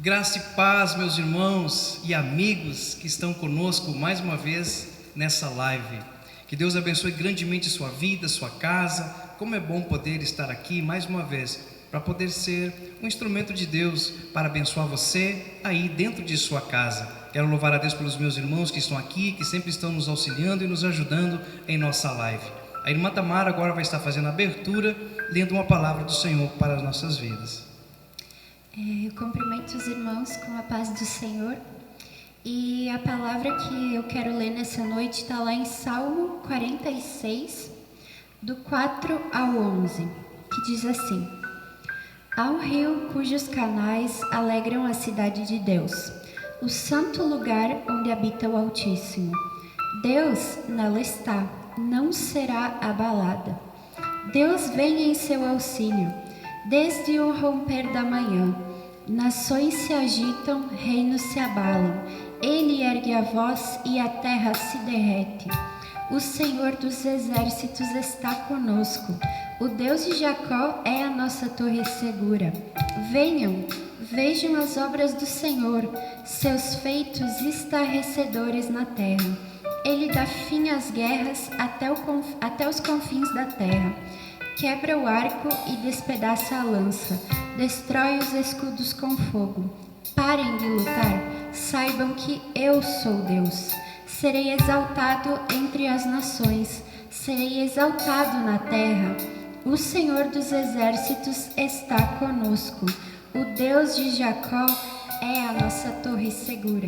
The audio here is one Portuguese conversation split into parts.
Graça e paz, meus irmãos e amigos que estão conosco mais uma vez nessa live. Que Deus abençoe grandemente sua vida, sua casa. Como é bom poder estar aqui mais uma vez, para poder ser um instrumento de Deus para abençoar você aí dentro de sua casa. Quero louvar a Deus pelos meus irmãos que estão aqui, que sempre estão nos auxiliando e nos ajudando em nossa live. A irmã Tamara agora vai estar fazendo a abertura, lendo uma palavra do Senhor para as nossas vidas. Eu cumprimento os irmãos com a paz do Senhor. E a palavra que eu quero ler nessa noite está lá em Salmo 46, do 4 ao 11, que diz assim: Há um rio cujos canais alegram a cidade de Deus, o santo lugar onde habita o Altíssimo. Deus nela está, não será abalada. Deus vem em seu auxílio, desde o romper da manhã. Nações se agitam, reinos se abalam. Ele ergue a voz e a terra se derrete. O Senhor dos exércitos está conosco. O Deus de Jacó é a nossa torre segura. Venham, vejam as obras do Senhor, seus feitos estarrecedores na terra. Ele dá fim às guerras até os confins da terra. Quebra o arco e despedaça a lança. Destrói os escudos com fogo. Parem de lutar. Saibam que eu sou Deus. Serei exaltado entre as nações. Serei exaltado na terra. O Senhor dos exércitos está conosco. O Deus de Jacó é a nossa torre segura.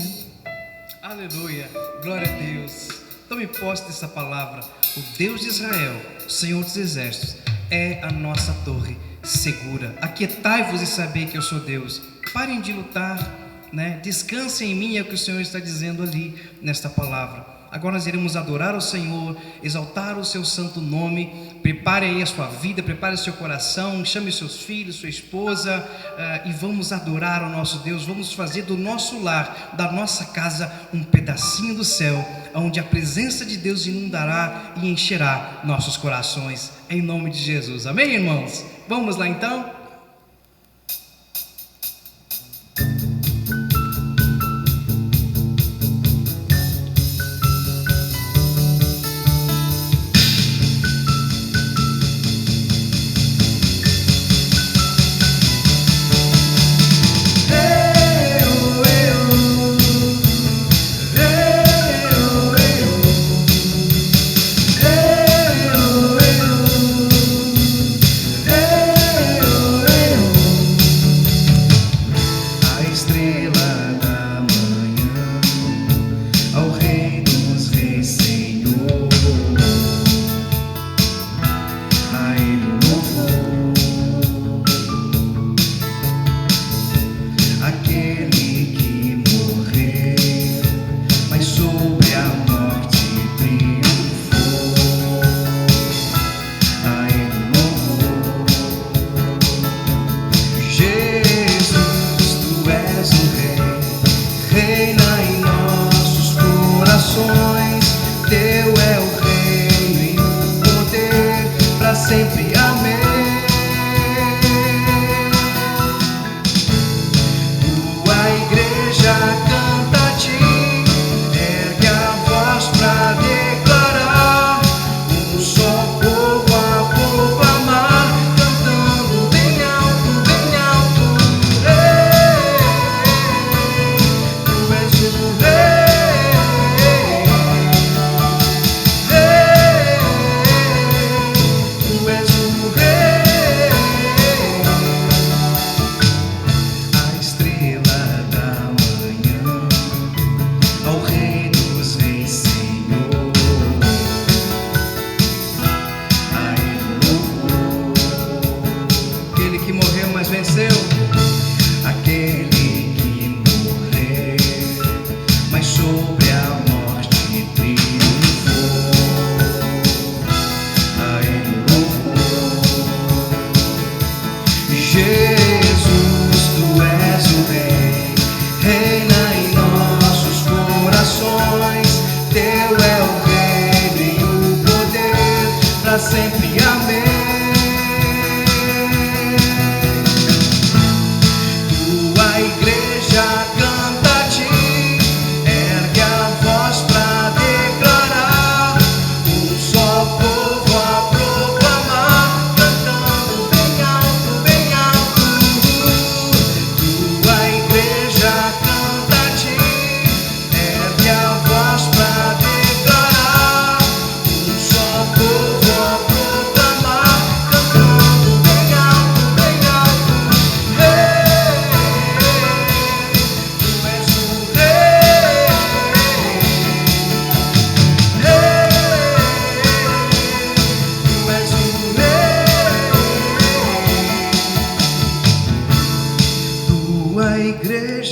Aleluia, glória a Deus. Tome posse dessa palavra. O Deus de Israel, o Senhor dos exércitos, é a nossa torre segura. Aquietai-vos e sabei que eu sou Deus. Parem de lutar, Descansem em mim, é o que o Senhor está dizendo ali nesta palavra. Agora nós iremos adorar ao Senhor, exaltar o seu santo nome. Prepare aí a sua vida, prepare o seu coração, chame seus filhos, sua esposa, e vamos adorar ao nosso Deus. Vamos fazer do nosso lar, da nossa casa, um pedacinho do céu, onde a presença de Deus inundará e encherá nossos corações, em nome de Jesus. Amém, irmãos? Vamos lá então? Sempre amém.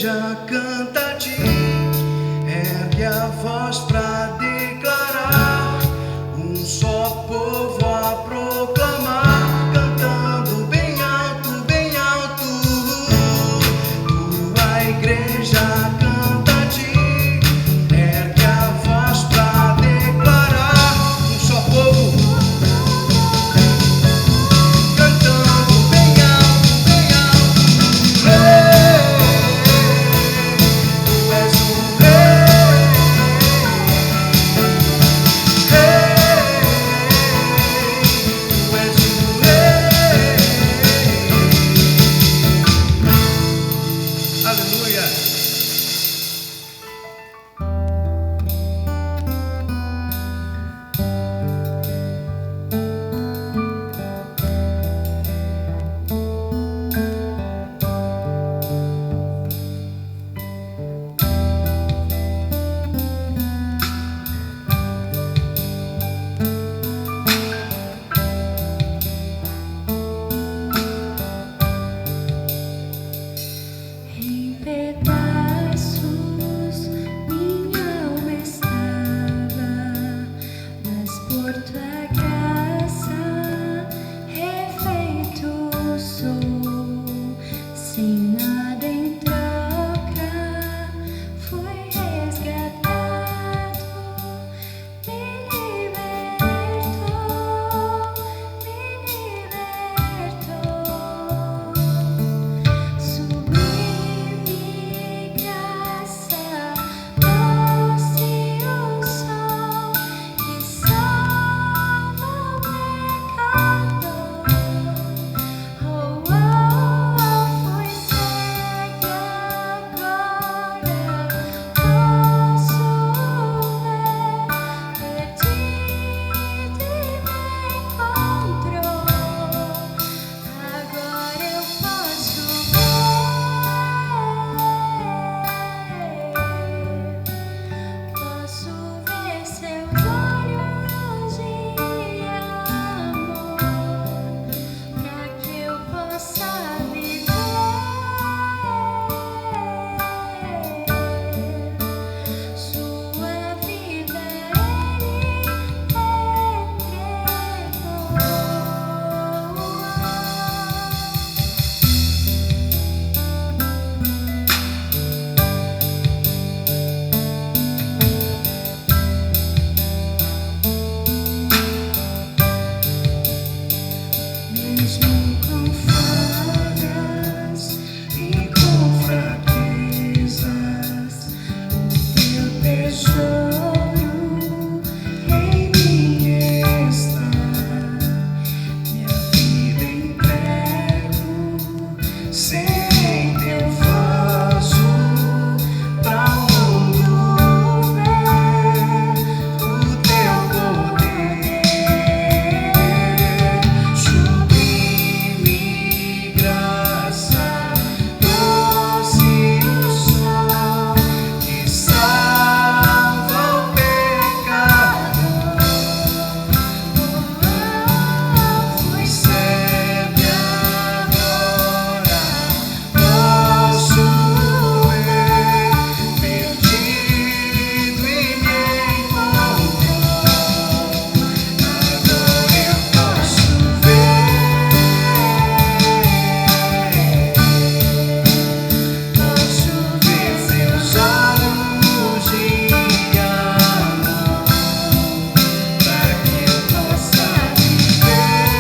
igreja canta a ti, ergue a voz pra declarar, um só povo a proclamar, cantando bem alto, bem alto. Tua igreja canta a ti, ergue a voz pra declarar, um só povo cantando bem alto, bem alto. Tu és o rei, tu és o rei. Aleluia. Em pedaços minha alma estava, mas por tua graça refeito sou. Sem nada em troca, fui resgatado, me libertou, me libertou. Sublime graça, doce o som que salva o pecador. Oh, oh, oh, fui cega, agora posso ver, perdido e me encontrou. Agora eu posso ver seus olhos de amor, para que eu possa viver. Sua vida Ele mesmo com falhas e com fraquezas, teu tesouro em mim está. Minha vida entrego, sem teu vaso, pra o mundo ver o teu poder. Sublime graça, doce o som que salva o pecador. Fui cego, agora posso ver, perdido e me encontrou. Agora eu posso ver seus olhos de amor, para que eu possa viver.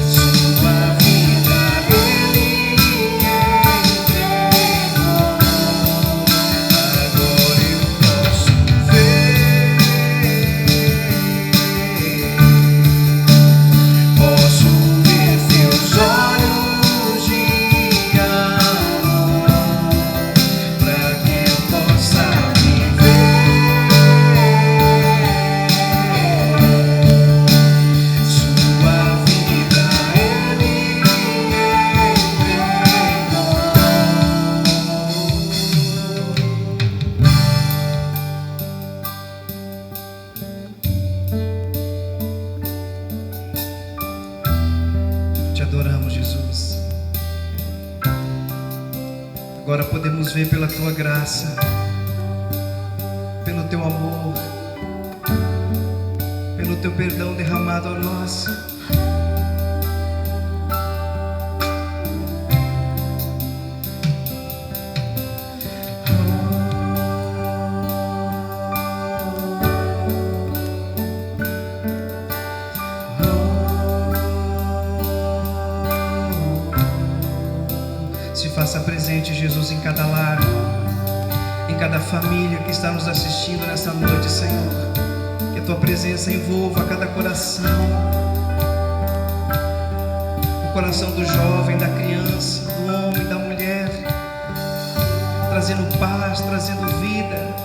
Sua vida Ele entregou. Agora eu posso ver. Posso ver seus olhos de amor, para que eu possa viver. Sua vida Ele entregou. Te adoramos, Jesus. Agora podemos ver pela tua graça, pelo teu amor, pelo teu perdão derramado a nós. Se faça presente, Jesus, em cada lar, em cada família que está nos assistindo nessa noite, Senhor. Que a tua presença envolva cada coração, o coração do jovem, da criança, do homem, da mulher, trazendo paz, trazendo vida,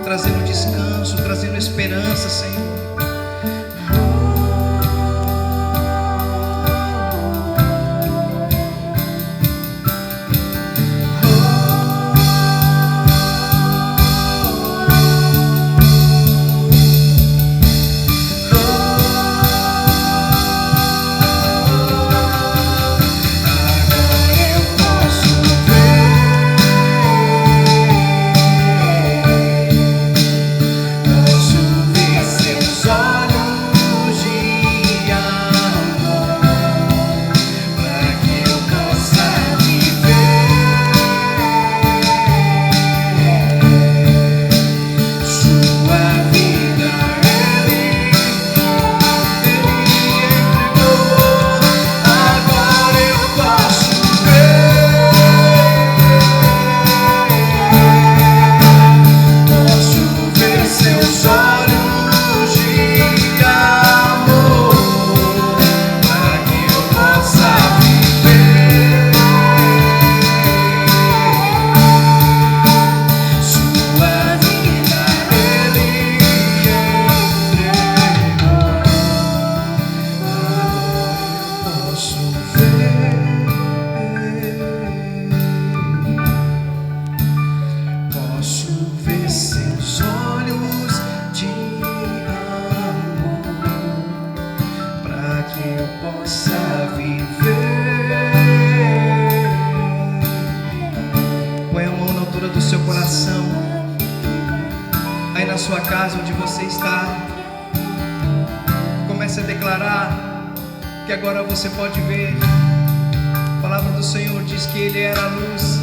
trazendo descanso, trazendo esperança, Senhor. Sua casa, onde você está, comece a declarar que agora você pode ver. A palavra do Senhor diz que Ele era a luz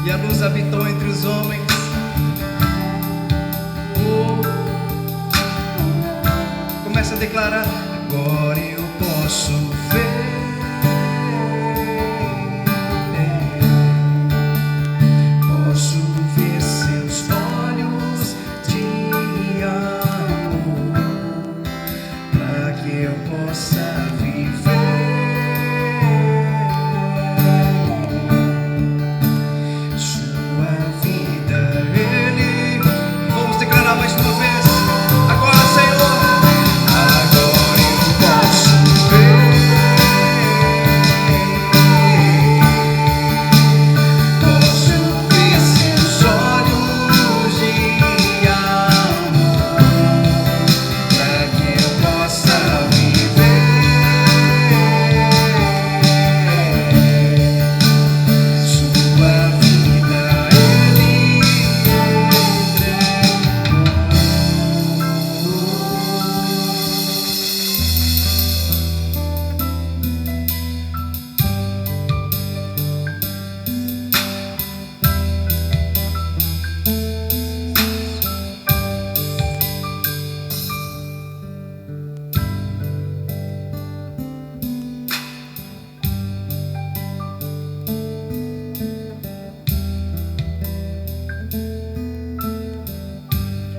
e a luz habitou entre os homens. Comece a declarar: agora eu posso ver. Posso ver seus olhos de amor, para que eu possa viver sua vida. Ele, vamos declarar mais uma vez. Agora, Senhor, agora eu posso ver.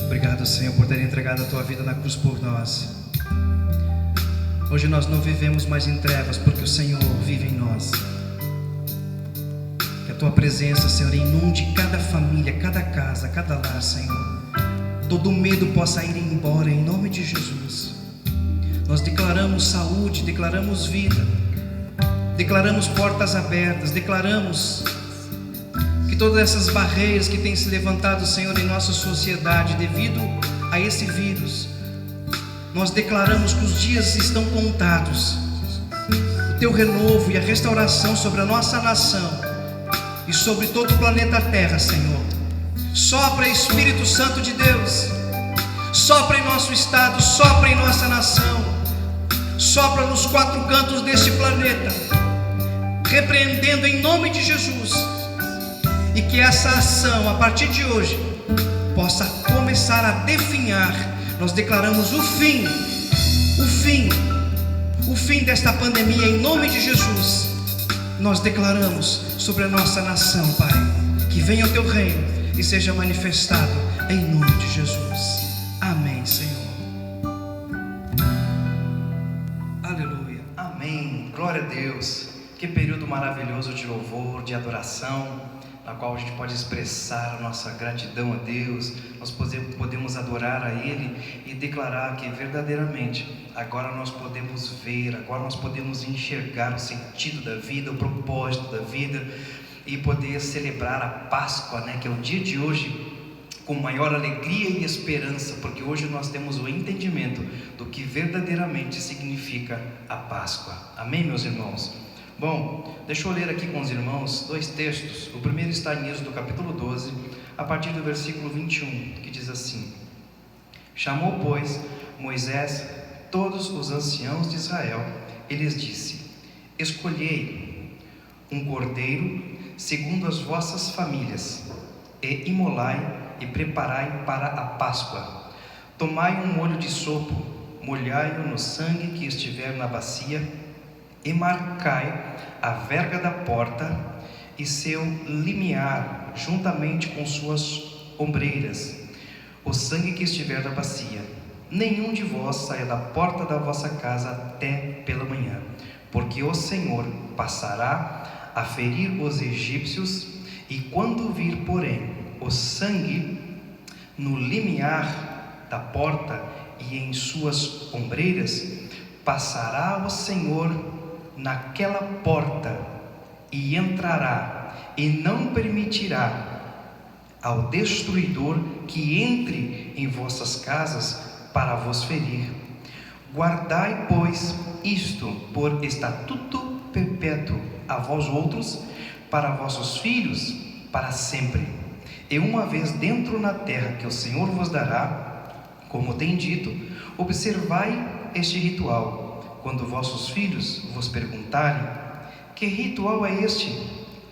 Obrigado, Senhor, por ter entregado a tua vida na cruz por nós. Hoje nós não vivemos mais em trevas, porque o Senhor vive em nós. Que a tua presença, Senhor, inunde cada família, cada casa, cada lar, Senhor. Todo medo possa ir embora em nome de Jesus. Nós declaramos saúde, declaramos vida, declaramos portas abertas, declaramos que todas essas barreiras que têm se levantado, Senhor, em nossa sociedade devido a esse vírus, nós declaramos que os dias estão contados. O teu renovo e a restauração sobre a nossa nação e sobre todo o planeta Terra, Senhor. Sopra, Espírito Santo de Deus, sopra em nosso estado, sopra em nossa nação, sopra nos quatro cantos deste planeta, repreendendo em nome de Jesus, e que essa ação, a partir de hoje, possa começar a definhar. Nós declaramos o fim desta pandemia em nome de Jesus. Nós declaramos sobre a nossa nação, Pai, que venha o teu reino e seja manifestado em nome de Jesus. Amém, Senhor. Aleluia. Amém. Glória a Deus. Que período maravilhoso de louvor, de adoração, na qual a gente pode expressar a nossa gratidão a Deus. Nós podemos adorar a Ele e declarar que verdadeiramente agora nós podemos ver, agora nós podemos enxergar o sentido da vida, o propósito da vida, e poder celebrar a Páscoa, que é o dia de hoje, com maior alegria e esperança, porque hoje nós temos o entendimento do que verdadeiramente significa a Páscoa. Amém, meus irmãos? Bom, deixa eu ler aqui com os irmãos dois textos. O primeiro está em Êxodo capítulo 12, a partir do versículo 21, que diz assim: Chamou, pois, Moisés todos os anciãos de Israel e lhes disse: Escolhei um cordeiro segundo as vossas famílias, e imolai e preparai para a Páscoa. Tomai um molho de sopo, molhai-o no sangue que estiver na bacia, e marcai a verga da porta e seu limiar, juntamente com suas ombreiras, o sangue que estiver na bacia. Nenhum de vós saia da porta da vossa casa até pela manhã, porque o Senhor passará a ferir os egípcios, e quando vir, porém, o sangue no limiar da porta e em suas ombreiras, passará o Senhor naquela porta e entrará, e não permitirá ao destruidor que entre em vossas casas para vos ferir. Guardai, pois, isto por estatuto perpétuo a vós outros, para vossos filhos, para sempre. E uma vez dentro na terra que o Senhor vos dará, como tem dito, observai este ritual. Quando vossos filhos vos perguntarem: que ritual é este?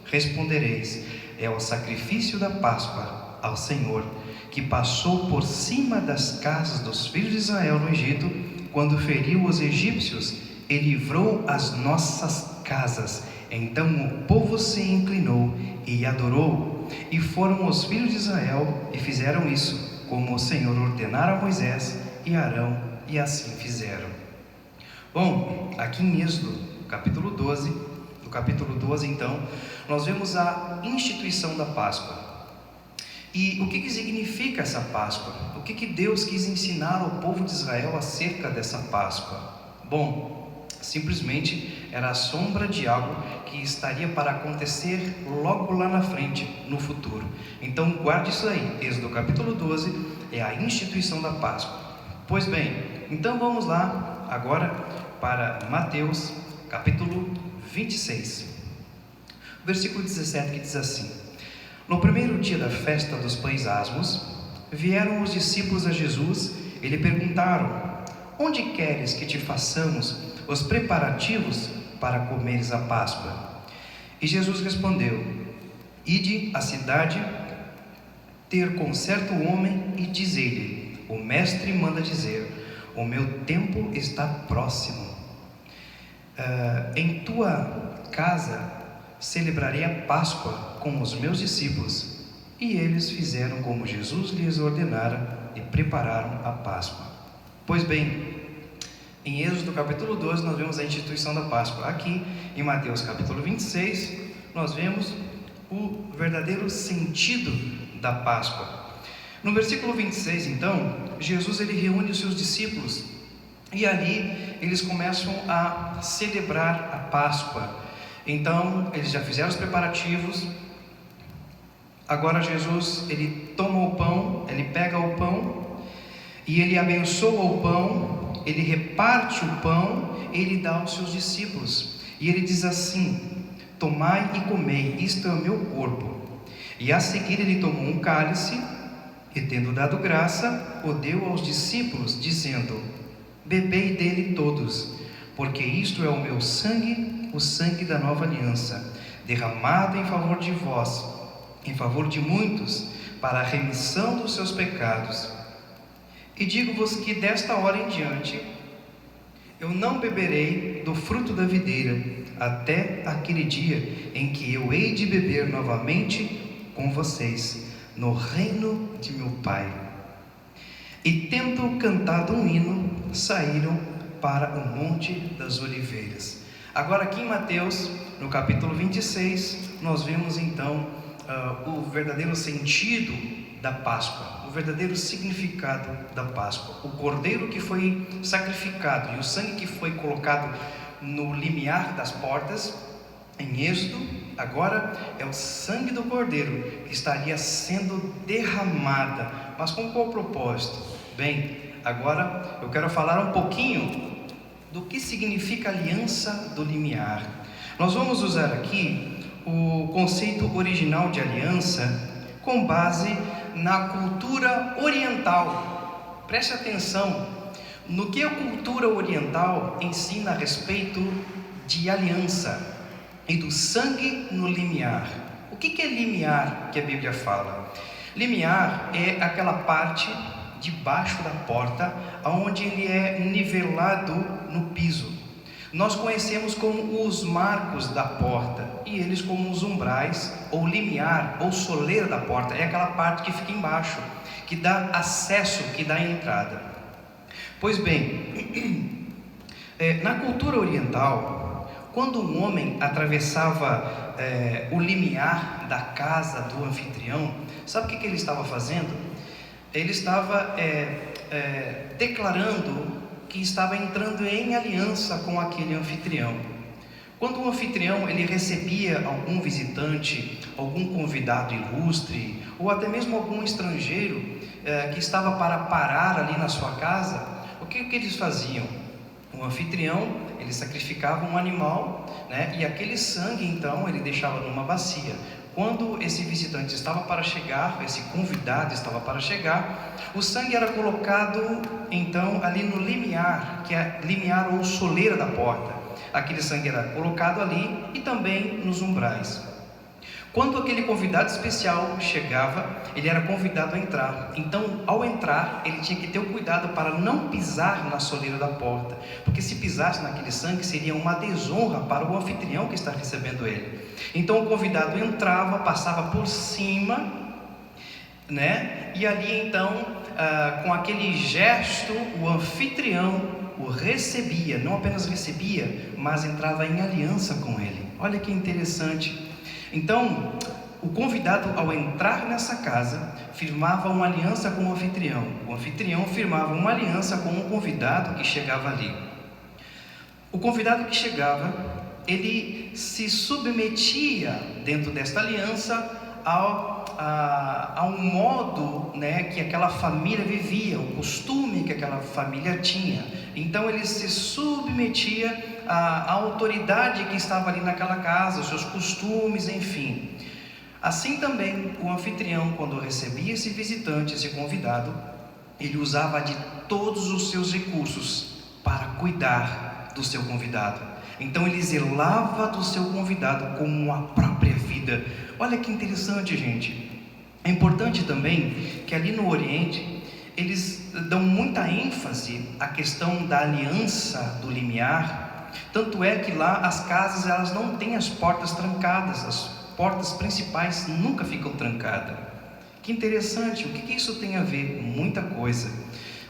Respondereis: é o sacrifício da Páscoa ao Senhor, que passou por cima das casas dos filhos de Israel no Egito, quando feriu os egípcios e livrou as nossas casas. Então o povo se inclinou e adorou, e foram os filhos de Israel e fizeram isso, como o Senhor ordenara a Moisés e Arão, e assim fizeram. Bom, aqui em Êxodo, capítulo 12, no capítulo 12, então, nós vemos a instituição da Páscoa. E o que significa essa Páscoa? O que Deus quis ensinar ao povo de Israel acerca dessa Páscoa? Bom, simplesmente era a sombra de algo que estaria para acontecer logo lá na frente, no futuro. Então guarde isso aí, Êxodo capítulo 12 é a instituição da Páscoa. Pois bem, então vamos lá agora para Mateus capítulo 26, versículo 17, que diz assim: No primeiro dia da festa dos pães asmos, vieram os discípulos a Jesus e lhe perguntaram: Onde queres que te façamos os preparativos para comeres a Páscoa? E Jesus respondeu: Ide à cidade ter com certo homem e dizei-lhe: O mestre manda dizer: o meu tempo está próximo. Em tua casa celebrarei a Páscoa com os meus discípulos. E eles fizeram como Jesus lhes ordenara e prepararam a Páscoa. Pois bem, em Êxodo capítulo 12 nós vemos a instituição da Páscoa. Aqui em Mateus capítulo 26 nós vemos o verdadeiro sentido da Páscoa. No versículo 26, então, Jesus ele reúne os seus discípulos e ali eles começam a celebrar a Páscoa. Então, eles já fizeram os preparativos. Agora Jesus, ele toma o pão, ele pega o pão e ele abençoa o pão, ele reparte o pão e ele dá aos seus discípulos. E ele diz assim: tomai e comei, isto é o meu corpo. E a seguir ele tomou um cálice, e tendo dado graça, o deu aos discípulos, dizendo: bebei dele todos, porque isto é o meu sangue, o sangue da nova aliança, derramado em favor de vós, em favor de muitos, para a remissão dos seus pecados. E digo-vos que desta hora em diante eu não beberei do fruto da videira, até aquele dia em que eu hei de beber novamente com vocês no reino de meu Pai. E tendo cantado um hino, saíram para o Monte das Oliveiras. Agora aqui em Mateus, no capítulo 26, nós vemos então o verdadeiro sentido da Páscoa, o verdadeiro significado da Páscoa. O cordeiro que foi sacrificado e o sangue que foi colocado no limiar das portas em Êxodo, agora é o sangue do cordeiro que estaria sendo derramada. Mas com qual propósito? Bem, agora eu quero falar um pouquinho do que significa aliança do limiar. Nós vamos usar aqui o conceito original de aliança com base na cultura oriental. Preste atenção no que a cultura oriental ensina a respeito de aliança e do sangue no limiar. O que é limiar que a Bíblia fala? Limiar é aquela parte debaixo da porta, onde ele é nivelado no piso. Nós conhecemos como os marcos da porta, e eles como os umbrais, ou limiar, ou soleira da porta. É aquela parte que fica embaixo, que dá acesso, que dá entrada. Pois bem, na cultura oriental, quando um homem atravessava o limiar da casa do anfitrião, sabe o que ele estava fazendo? Ele estava declarando que estava entrando em aliança com aquele anfitrião. Quando o anfitrião ele recebia algum visitante, algum convidado ilustre, ou até mesmo algum estrangeiro que estava para parar ali na sua casa, o que eles faziam? O anfitrião ele sacrificava um animal, né? E aquele sangue então ele deixava numa bacia. Quando esse visitante estava para chegar, esse convidado estava para chegar, o sangue era colocado então ali no limiar, que é limiar ou soleira da porta. Aquele sangue era colocado ali e também nos umbrais. Quando aquele convidado especial chegava, ele era convidado a entrar. Então, ao entrar, ele tinha que ter o cuidado para não pisar na soleira da porta, porque se pisasse naquele sangue, seria uma desonra para o anfitrião que está recebendo ele. Então, o convidado entrava, passava por cima, né? E ali, então, com aquele gesto, o anfitrião o recebia, não apenas recebia, mas entrava em aliança com ele. Olha que interessante. Então, o convidado, ao entrar nessa casa, firmava uma aliança com o anfitrião firmava uma aliança com o convidado que chegava ali. O convidado que chegava, ele se submetia dentro desta aliança ao modo, né, que aquela família vivia, o costume que aquela família tinha. Então ele se submetia à autoridade que estava ali naquela casa, os seus costumes, enfim. Assim também o anfitrião, quando recebia esse visitante, esse convidado, ele usava de todos os seus recursos para cuidar do seu convidado. Então ele zelava do seu convidado como a própria vida. Olha que interessante, gente. É importante também que ali no Oriente eles dão muita ênfase à questão da aliança do limiar. Tanto é que lá as casas elas não têm as portas trancadas, as portas principais nunca ficam trancadas. Que interessante, o que isso tem a ver? Muita coisa.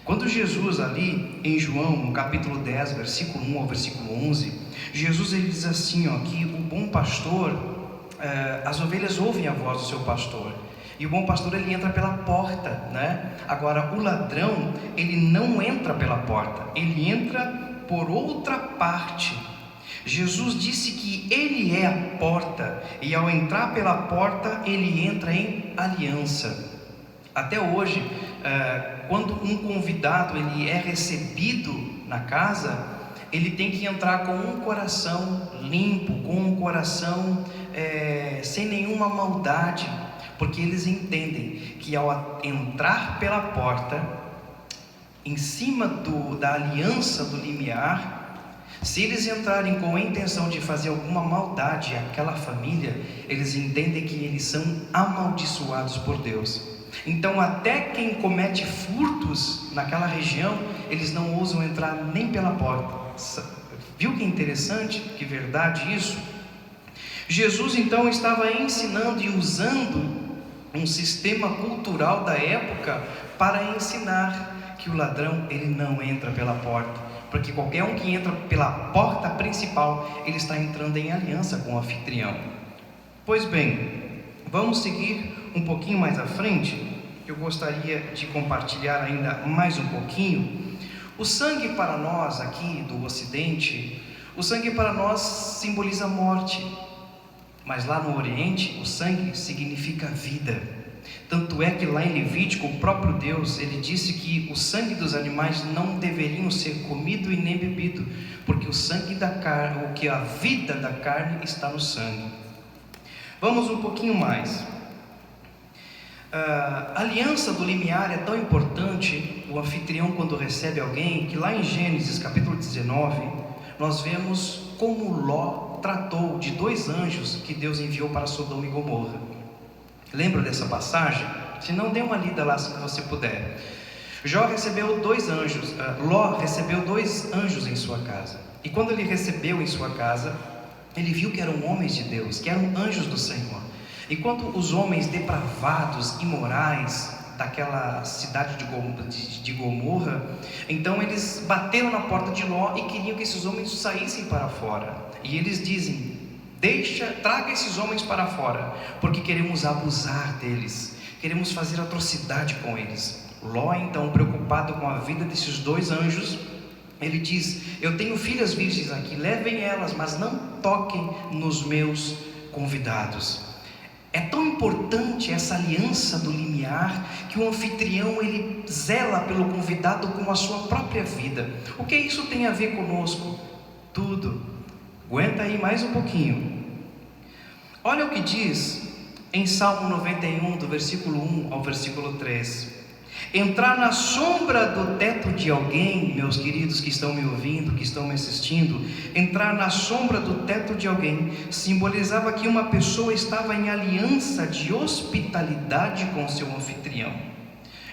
Quando Jesus ali em João, no capítulo 10, versículo 1 ao versículo 11, Jesus ele diz assim, ó, que o bom pastor, as ovelhas ouvem a voz do seu pastor, e o bom pastor ele entra pela porta, né? Agora o ladrão ele não entra pela porta, ele entra por outra parte. Jesus disse que ele é a porta, e ao entrar pela porta ele entra em aliança. Até hoje, quando um convidado ele é recebido na casa, ele tem que entrar com um coração limpo, com um coração sem nenhuma maldade, porque eles entendem que ao entrar pela porta, em cima da aliança do limiar, se eles entrarem com a intenção de fazer alguma maldade àquela família, eles entendem que eles são amaldiçoados por Deus. Então até quem comete furtos naquela região, eles não ousam entrar nem pela porta. Viu que interessante, que verdade isso? Jesus então estava ensinando e usando um sistema cultural da época para ensinar que o ladrão, ele não entra pela porta, porque qualquer um que entra pela porta principal, ele está entrando em aliança com o anfitrião. Pois bem, vamos seguir um pouquinho mais à frente. Eu gostaria de compartilhar ainda mais um pouquinho. O sangue para nós aqui do Ocidente, o sangue para nós simboliza a morte, mas lá no Oriente, o sangue significa vida. Tanto é que lá em Levítico, o próprio Deus, ele disse que o sangue dos animais não deveriam ser comido e nem bebido, porque o sangue da carne, ou que a vida da carne está no sangue. Vamos um pouquinho mais. A aliança do limiar é tão importante, o anfitrião quando recebe alguém, que lá em Gênesis capítulo 19, nós vemos como Ló tratou de 2 anjos que Deus enviou para Sodoma e Gomorra. Lembra dessa passagem? Se não, dê uma lida lá se você puder. Ló recebeu 2 anjos em sua casa. E quando ele recebeu em sua casa, ele viu que eram homens de Deus, que eram anjos do Senhor. E quando os homens depravados, imorais, daquela cidade de Gomorra, então eles bateram na porta de Ló e queriam que esses homens saíssem para fora. E eles dizem: traga esses homens para fora, porque queremos abusar deles, queremos fazer atrocidade com eles. Ló, então, preocupado com a vida desses 2 anjos, ele diz: eu tenho filhas virgens aqui, levem elas, mas não toquem nos meus convidados. É tão importante essa aliança do limiar, que o anfitrião, ele zela pelo convidado com a sua própria vida. O que isso tem a ver conosco? Tudo. Aguenta aí mais um pouquinho. Olha o que diz em Salmo 91, do versículo 1 ao versículo 3. Entrar na sombra do teto de alguém, meus queridos que estão me ouvindo, que estão me assistindo, entrar na sombra do teto de alguém simbolizava que uma pessoa estava em aliança de hospitalidade com seu anfitrião.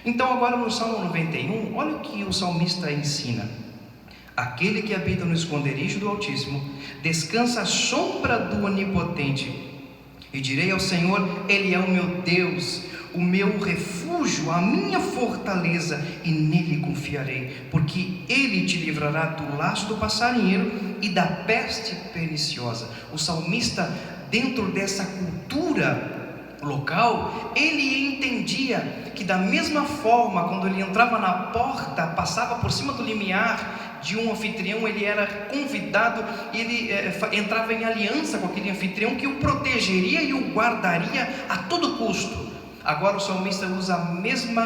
Então agora no Salmo 91, olha o que o salmista ensina: aquele que habita no esconderijo do Altíssimo descansa à sombra do Onipotente. E direi ao Senhor: Ele é o meu Deus, o meu refúgio, a minha fortaleza, e nele confiarei, porque Ele te livrará do laço do passarinheiro e da peste perniciosa. O salmista, dentro dessa cultura local, ele entendia que da mesma forma, quando ele entrava na porta, passava por cima do limiar de um anfitrião, ele era convidado, ele entrava em aliança com aquele anfitrião que o protegeria e o guardaria a todo custo. Agora o salmista usa o mesmo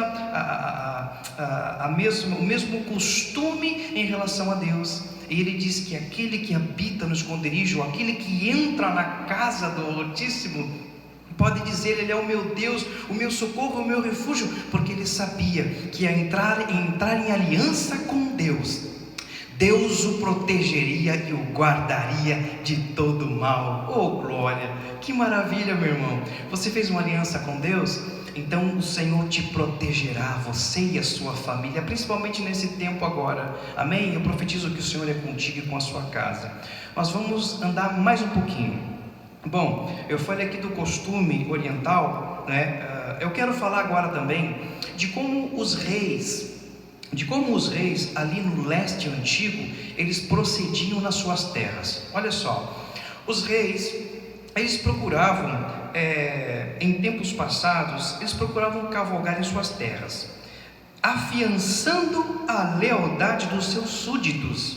costume em relação a Deus. E ele diz que aquele que habita no esconderijo, aquele que entra na casa do Altíssimo, pode dizer: Ele é o meu Deus, o meu socorro, o meu refúgio, porque ele sabia que a entrar em aliança com Deus, Deus o protegeria e o guardaria de todo mal. Oh glória, que maravilha, meu irmão. Você fez uma aliança com Deus? Então o Senhor te protegerá, você e a sua família, principalmente nesse tempo agora, amém? Eu profetizo que o Senhor é contigo e com a sua casa. Nós vamos andar mais um pouquinho. Bom, eu falei aqui do costume oriental, né? Eu quero falar agora também de como os reis ali no leste antigo, eles procediam nas suas terras. Olha só, os reis, eles procuravam, em tempos passados, eles procuravam cavalgar em suas terras, afiançando a lealdade dos seus súditos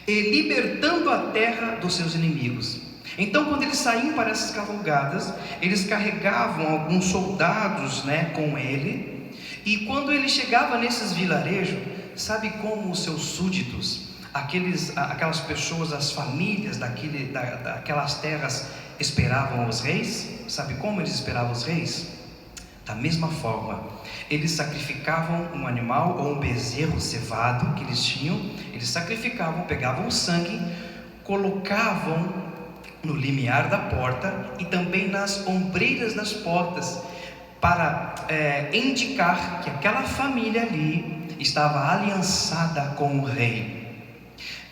e libertando a terra dos seus inimigos. Então, quando eles saíam para essas cavalgadas, eles carregavam alguns soldados, né, com ele. E quando ele chegava nesses vilarejos, sabe como os seus súditos, aquelas pessoas, as famílias daquelas terras esperavam os reis. Sabe como eles esperavam os reis? Da mesma forma, eles sacrificavam um animal ou um bezerro cevado que eles tinham. Eles sacrificavam, pegavam o sangue, colocavam no limiar da porta e também nas ombreiras das portas, para indicar que aquela família ali estava aliançada com o rei.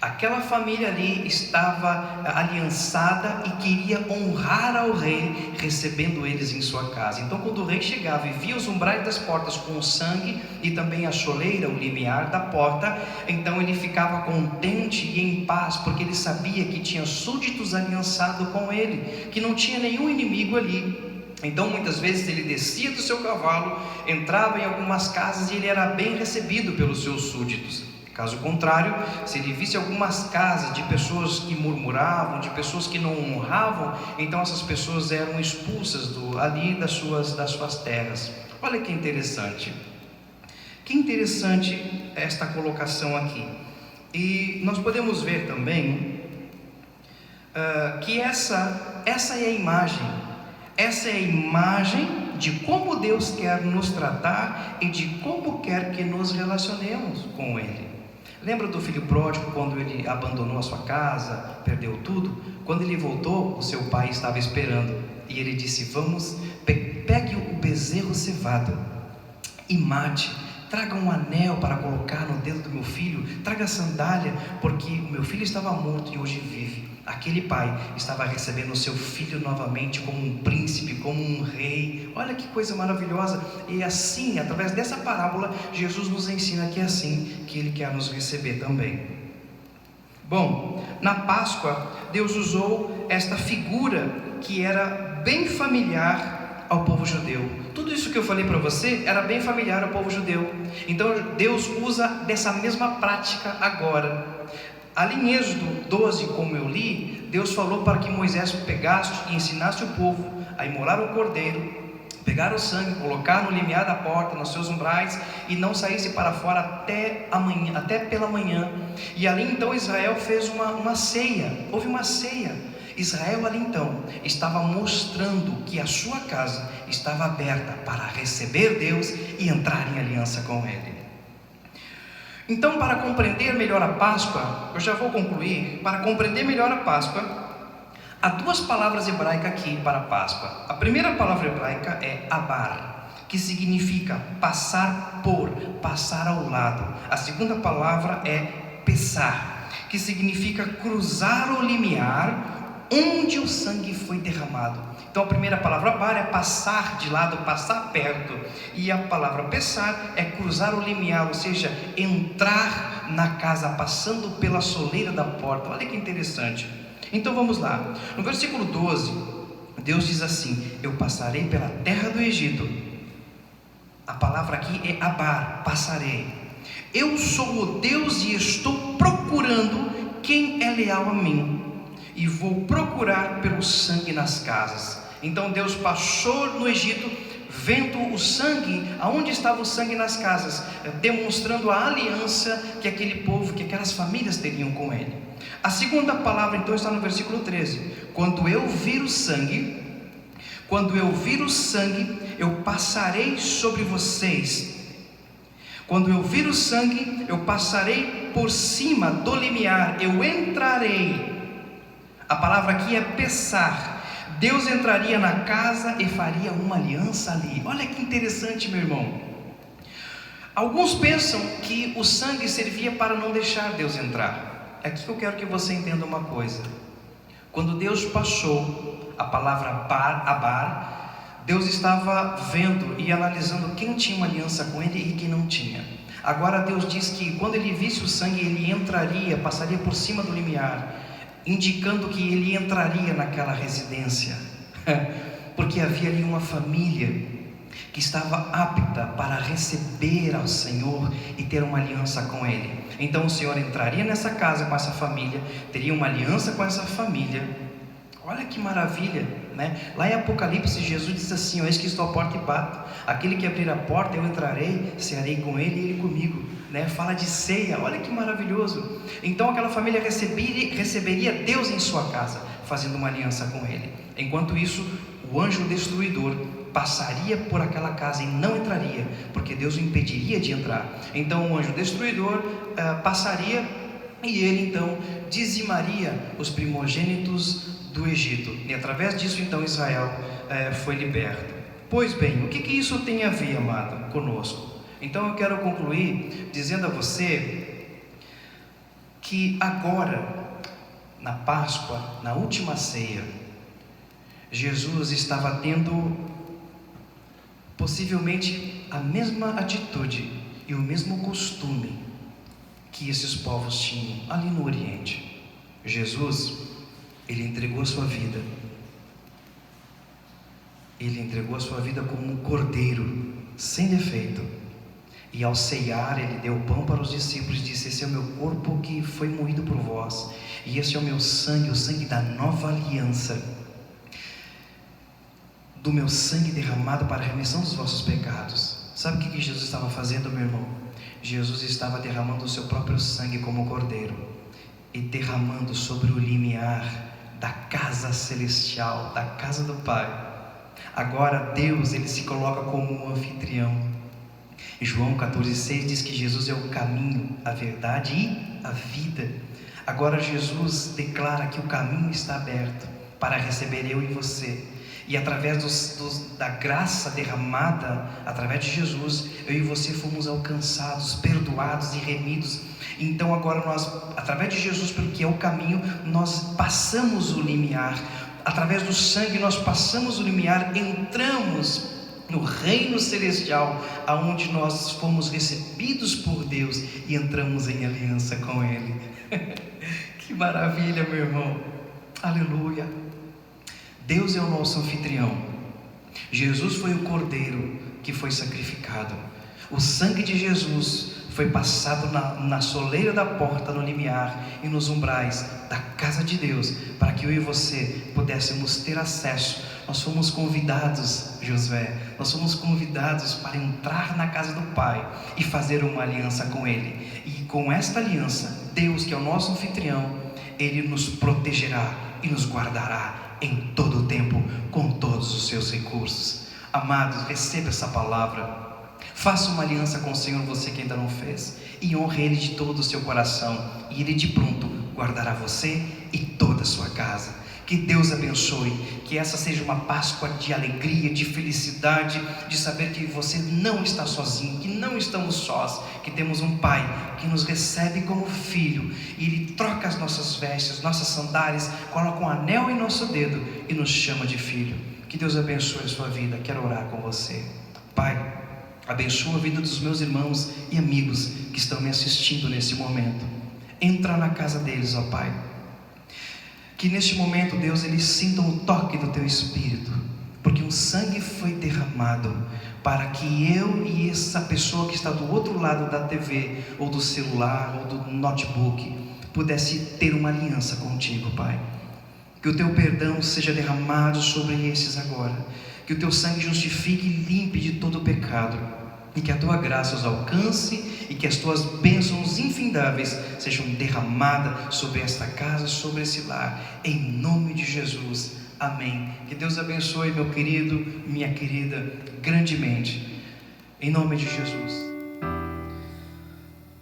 Aquela família ali estava aliançada e queria honrar ao rei, recebendo eles em sua casa. Então, quando o rei chegava e via os umbrais das portas com o sangue e também a soleira, o limiar da porta, então ele ficava contente e em paz, porque ele sabia que tinha súditos aliançados com ele, que não tinha nenhum inimigo ali. Então, muitas vezes ele descia do seu cavalo, entrava em algumas casas e ele era bem recebido pelos seus súditos. Caso contrário, se ele visse algumas casas de pessoas que murmuravam, de pessoas que não honravam, então essas pessoas eram expulsas ali das suas terras. Olha que interessante. Que interessante esta colocação aqui. E nós podemos ver também que essa é a imagem. Essa é a imagem de como Deus quer nos tratar e de como quer que nos relacionemos com Ele. Lembra do filho pródigo, quando ele abandonou a sua casa, perdeu tudo? Quando ele voltou, o seu pai estava esperando e ele disse: vamos, pegue o bezerro cevado e mate, traga um anel para colocar no dedo do meu filho, traga sandália, porque o meu filho estava morto e hoje vive. Aquele pai estava recebendo o seu filho novamente como um príncipe, como um rei. Olha que coisa maravilhosa. E assim, através dessa parábola, Jesus nos ensina que é assim que Ele quer nos receber também. Bom, na Páscoa, Deus usou esta figura que era bem familiar ao povo judeu. Tudo isso que eu falei para você era bem familiar ao povo judeu. Então Deus usa dessa mesma prática agora. Ali em Êxodo 12, como eu li, Deus falou para que Moisés pegasse e ensinasse o povo a imolar o cordeiro, pegar o sangue, colocar no limiar da porta, nos seus umbrais, e não saísse para fora até pela manhã. E ali então Israel fez uma ceia, houve uma ceia. Israel ali então estava mostrando que a sua casa estava aberta para receber Deus e entrar em aliança com Ele. Então, para compreender melhor a Páscoa, eu já vou concluir. Para compreender melhor a Páscoa, há duas palavras hebraicas aqui para a Páscoa. A primeira palavra hebraica é abar, que significa passar por, passar ao lado. A segunda palavra é pesar, que significa cruzar o limiar onde o sangue foi derramado. Então a primeira palavra abar é passar de lado, passar perto, e a palavra pesar é cruzar o limiar, ou seja, entrar na casa, passando pela soleira da porta. Olha que interessante. Então vamos lá, no versículo 12, Deus diz assim: eu passarei pela terra do Egito. A palavra aqui é abar, passarei. Eu sou o Deus e estou procurando quem é leal a mim, e vou procurar pelo sangue nas casas. Então Deus passou no Egito, vendo o sangue, aonde estava o sangue nas casas, demonstrando a aliança que aquele povo, que aquelas famílias teriam com Ele. A segunda palavra então está no versículo 13: quando eu vir o sangue, eu passarei sobre vocês. Quando eu vir o sangue, eu passarei por cima do limiar, eu entrarei. A palavra aqui é pesar. Deus entraria na casa e faria uma aliança ali. Olha que interessante, meu irmão. Alguns pensam que o sangue servia para não deixar Deus entrar. É aqui que eu quero que você entenda uma coisa. Quando Deus passou a palavra abar, Deus estava vendo e analisando quem tinha uma aliança com Ele e quem não tinha. Agora Deus diz que quando Ele visse o sangue, Ele entraria, passaria por cima do limiar, indicando que Ele entraria naquela residência, porque havia ali uma família que estava apta para receber ao Senhor e ter uma aliança com Ele. Então o Senhor entraria nessa casa com essa família, teria uma aliança com essa família. Olha que maravilha, né? Lá em Apocalipse, Jesus diz assim: eis que estou à porta e bato, aquele que abrir a porta eu entrarei, cearei com ele e ele comigo. né? Fala de ceia, olha que maravilhoso. Então aquela família receberia Deus em sua casa, fazendo uma aliança com Ele. Enquanto isso, o anjo destruidor passaria por aquela casa e não entraria, porque Deus o impediria de entrar. Então o anjo destruidor passaria e ele então dizimaria os primogênitos do Egito, e através disso então Israel foi liberto. Pois bem, o que isso tem a ver, amado, conosco? Então eu quero concluir dizendo a você que agora, na Páscoa, na última ceia, Jesus estava tendo possivelmente a mesma atitude e o mesmo costume que esses povos tinham ali no Oriente. Jesus, ele entregou a sua vida. Ele entregou a sua vida como um cordeiro, sem defeito. E ao ceiar, ele deu pão para os discípulos e disse: esse é o meu corpo que foi moído por vós, e esse é o meu sangue, o sangue da nova aliança, do meu sangue derramado para a remissão dos vossos pecados. Sabe o que Jesus estava fazendo, meu irmão? Jesus estava derramando o seu próprio sangue como cordeiro, e derramando sobre o limiar da casa celestial, da casa do Pai. Agora Deus, ele se coloca como um anfitrião. E João 14,6 diz que Jesus é o caminho, a verdade e a vida. Agora Jesus declara que o caminho está aberto para receber eu e você. E através da graça derramada, através de Jesus, eu e você fomos alcançados, perdoados e remidos. Então agora nós, através de Jesus, porque é o caminho, nós passamos o limiar. Através do sangue nós passamos o limiar, entramos no reino celestial, aonde nós fomos recebidos por Deus e entramos em aliança com Ele. Que maravilha, meu irmão. Aleluia. Deus é o nosso anfitrião. Jesus foi o cordeiro que foi sacrificado. O sangue de Jesus foi passado na soleira da porta, no limiar e nos umbrais da casa de Deus, para que eu e você pudéssemos ter acesso. Nós fomos convidados, Josué, nós fomos convidados para entrar na casa do Pai e fazer uma aliança com Ele. E com esta aliança, Deus, que é o nosso anfitrião, Ele nos protegerá e nos guardará em todo o tempo, com todos os seus recursos. Amados, receba essa palavra. Faça uma aliança com o Senhor, você que ainda não fez, e honre Ele de todo o seu coração, e Ele de pronto guardará você e toda a sua casa. Que Deus abençoe, que essa seja uma Páscoa de alegria, de felicidade, de saber que você não está sozinho, que não estamos sós, que temos um Pai que nos recebe como filho, e Ele troca as nossas vestes, nossas sandálias, coloca um anel em nosso dedo e nos chama de filho. Que Deus abençoe a sua vida. Quero orar com você. Pai, abençoa a vida dos meus irmãos e amigos que estão me assistindo nesse momento. Entra na casa deles, ó Pai. Que neste momento, Deus, eles sintam o toque do Teu Espírito, porque o sangue foi derramado para que eu e essa pessoa que está do outro lado da TV, ou do celular, ou do notebook, pudesse ter uma aliança contigo, Pai. Que o Teu perdão seja derramado sobre esses agora, que o Teu sangue justifique e limpe de todo o pecado, e que a Tua graça os alcance, e que as Tuas bênçãos infindáveis sejam derramadas sobre esta casa, sobre esse lar, em nome de Jesus, amém. Que Deus abençoe, meu querido, minha querida, grandemente, em nome de Jesus.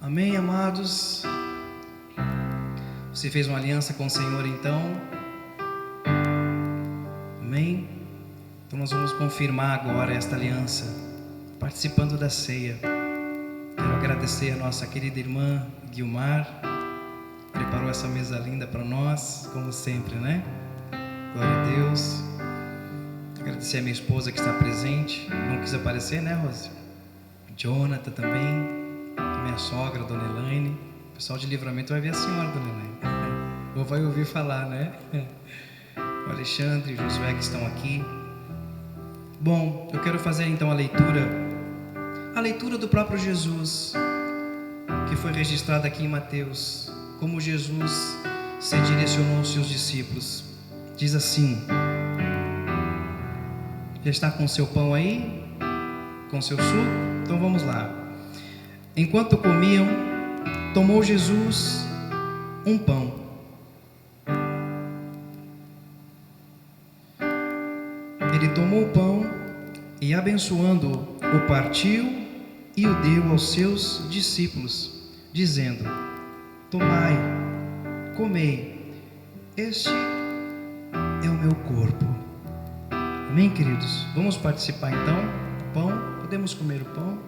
Amém, amados. Você fez uma aliança com o Senhor, então? Amém? Então nós vamos confirmar agora esta aliança, participando da ceia. Quero agradecer a nossa querida irmã Guilmar, preparou essa mesa linda para nós, como sempre, né? Glória a Deus. Agradecer a minha esposa que está presente, não quis aparecer, né, Rose? Jonathan também, a minha sogra, Dona Elaine. O pessoal de Livramento vai ver a senhora, Dona Elaine, ou vai ouvir falar, né? O Alexandre e o Josué que estão aqui. Bom, eu quero fazer então a leitura do próprio Jesus, que foi registrada aqui em Mateus, como Jesus se direcionou aos seus discípulos. Diz assim: já está com seu pão aí? Com seu suco? Então vamos lá. Enquanto comiam, tomou Jesus um pão. Ele tomou o pão e, abençoando-o, o partiu e o deu aos seus discípulos, dizendo: tomai, comei, este é o meu corpo. Amém, queridos? Vamos participar então do pão. Podemos comer o pão?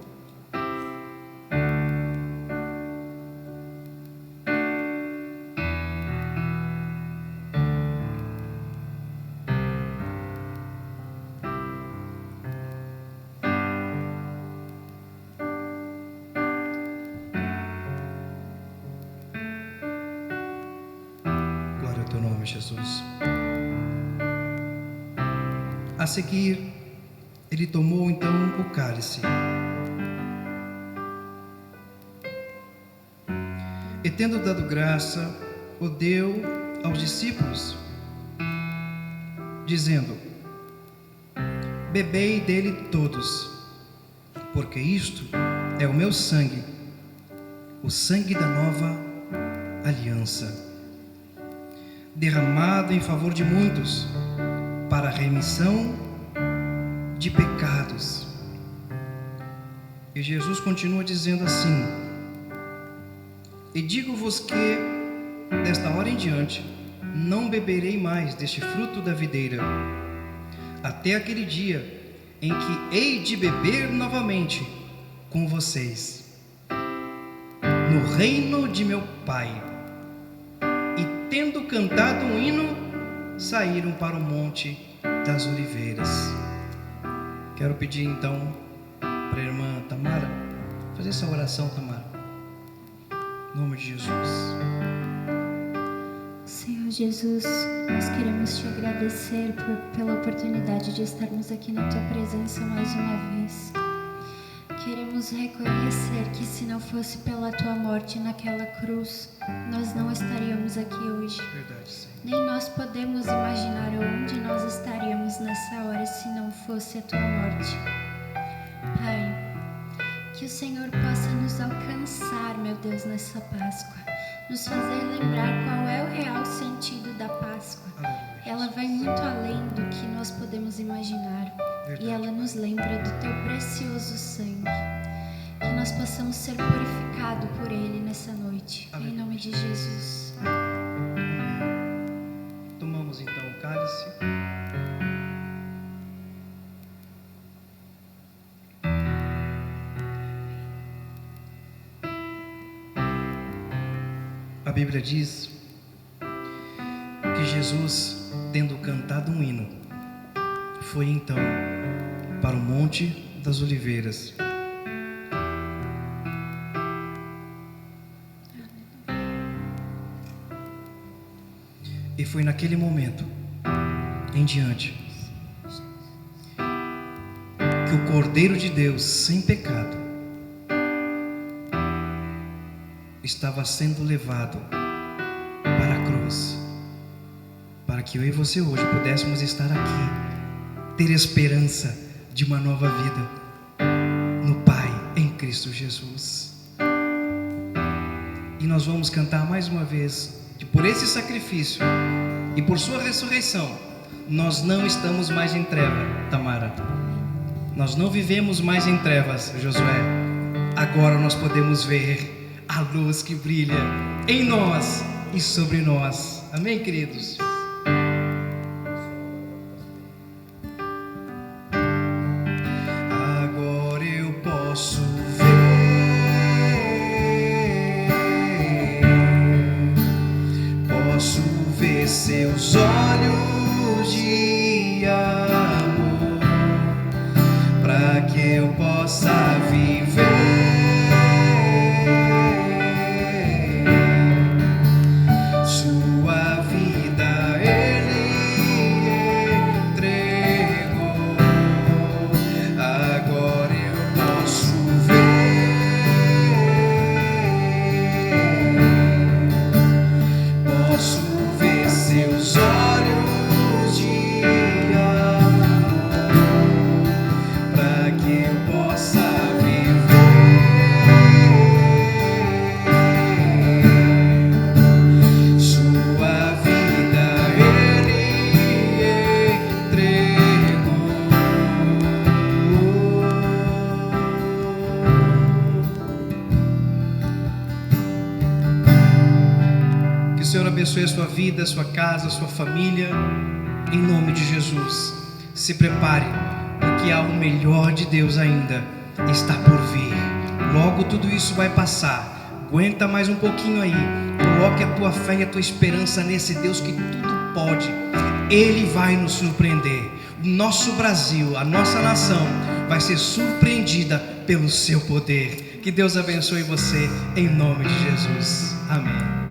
Glória ao teu nome, Jesus. A seguir, ele tomou então o cálice e, tendo dado graça, o deu aos discípulos, dizendo: bebei dele todos, porque isto é o meu sangue, o sangue da nova aliança, derramado em favor de muitos, para a remissão de pecados. E Jesus continua dizendo assim: e digo-vos que, desta hora em diante, não beberei mais deste fruto da videira, até aquele dia em que hei de beber novamente com vocês, no reino de meu Pai. E tendo cantado um hino, saíram para o Monte das Oliveiras. Quero pedir então para a irmã Tamara fazer essa oração, Tamara, em nome de Jesus. Senhor Jesus, nós queremos te agradecer pela oportunidade de estarmos aqui na tua presença mais uma vez. Queremos reconhecer que, se não fosse pela tua morte naquela cruz, nós não estaríamos aqui hoje. Verdade, Senhor. Nem nós podemos imaginar onde nós estaríamos nessa hora se não fosse a tua morte. Pai, que o Senhor possa nos alcançar, meu Deus, nessa Páscoa, nos fazer lembrar qual é o real sentido da Páscoa. Ela vai muito além do que nós podemos imaginar. Verdade. E ela nos lembra do teu precioso sangue. Que nós possamos ser purificados por ele nessa noite. Em nome de Jesus. Tomamos então o cálice. A Bíblia diz que Jesus, tendo cantado um hino, foi então para o Monte das Oliveiras. E foi naquele momento em diante que o Cordeiro de Deus, sem pecado, estava sendo levado para a cruz, para que eu e você hoje pudéssemos estar aqui, ter esperança de uma nova vida no Pai, em Cristo Jesus. E nós vamos cantar mais uma vez que por esse sacrifício e por sua ressurreição, nós não estamos mais em treva, Tamara. Nós não vivemos mais em trevas, Josué. Agora nós podemos ver a luz que brilha em nós e sobre nós. Amém, queridos? Agora eu posso ver seus olhos de amor, para que eu possa viver sua vida. Ele entregou. Agora eu posso ver seus olhos de amor, para que eu possa viver abençoe a sua vida, a sua casa, a sua família. Em nome de Jesus. Se prepare, porque há o melhor de Deus ainda está por vir. Logo tudo isso vai passar. Aguenta mais um pouquinho aí. Coloque a tua fé e a tua esperança nesse Deus que tudo pode. Ele vai nos surpreender. O nosso Brasil, a nossa nação vai ser surpreendida pelo seu poder. Que Deus abençoe você em nome de Jesus. Amém.